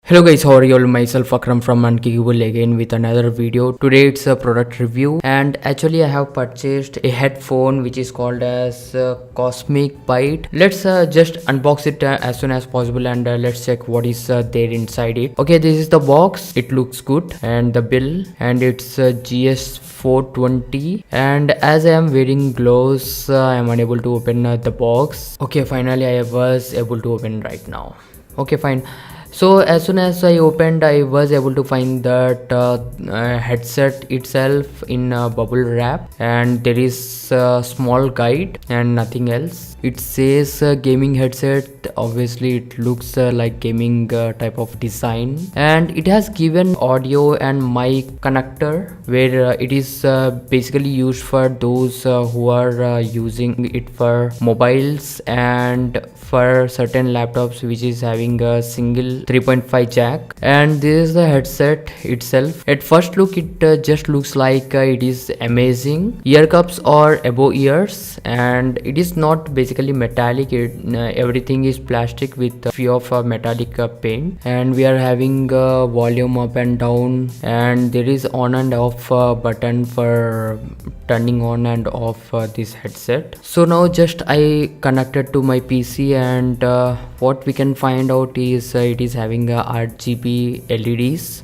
Hello guys, how are you all? Myself Akram from Unkickable again with another video. Today it's a product review and actually I have purchased a headphone which is called as CosmicByte. Let's just unbox it as soon as possible and let's check what is there inside it. Okay, this is the box. It looks good and the bill, and it's GS420, and as I am wearing gloves I am unable to open the box. Okay, finally I was able to open right now. Okay, fine. So as soon as I opened, I was able to find that headset itself in a bubble wrap, and there is a small guide and nothing else. It says gaming headset. Obviously it looks like gaming type of design, and it has given audio and mic connector where it is basically used for those who are using it for mobiles and for certain laptops which is having a single 3.5 jack. And this is the headset itself. At first look it just looks like it is amazing. Ear cups are above ears, and it is not basically metallic. Everything is plastic with a few of metallic paint, and we are having volume up and down, and there is on and off button for turning on and off this headset. So now just I connected to my PC, and what we can find out is it is having RGB LEDs.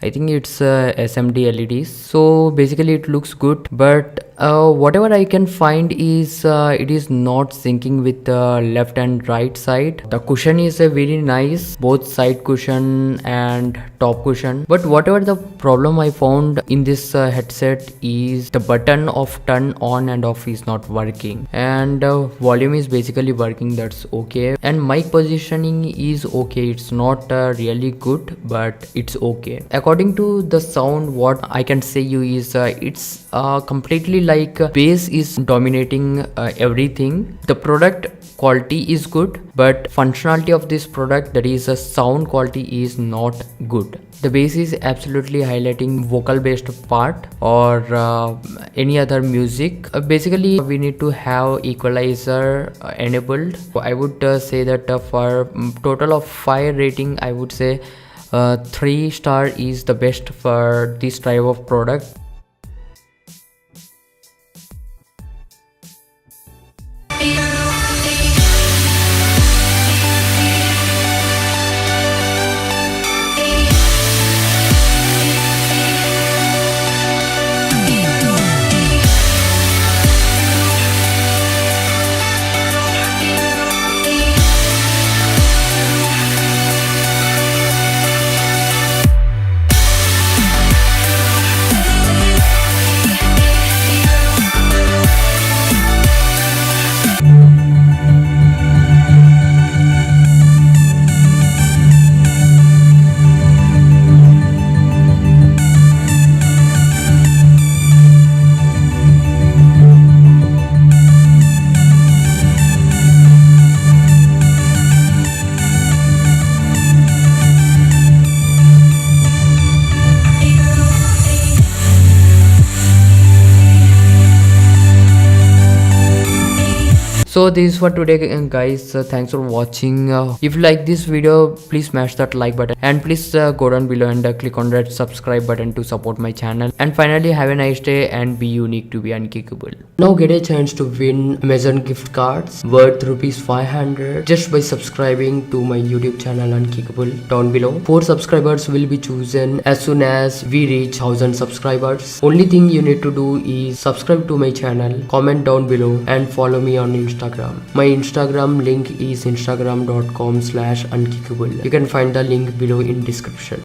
I think it's SMD LEDs. So basically it looks good, but whatever I can find is it is not syncing with the left and right side. The cushion is very nice, both side cushion and top cushion, but whatever the problem I found in this headset is the button of turn on and off is not working, and volume is basically working, that's okay, and mic positioning is okay. It's not really good, but it's okay. According to the sound, what I can say you is it's completely like bass is dominating everything. The product quality is good, but functionality of this product, that is a sound quality, is not good. The bass is absolutely highlighting vocal based part or any other music. Basically we need to have equalizer enabled. I would say that for total of 5 rating, I would say 3 star is the best for this type of product. So this is for today guys. Thanks for watching. If you like this video, please smash that like button, and please go down below and click on that subscribe button to support my channel. And finally, have a nice day and be unique to be unkickable. Now get a chance to win Amazon gift cards worth ₹500 just by subscribing to my YouTube channel Unkickable down below. 4 subscribers will be chosen as soon as we reach 1000 subscribers. Only thing you need to do is subscribe to my channel, comment down below, and follow me on Instagram. My Instagram link is instagram.com/unkickable. You can find the link below in description.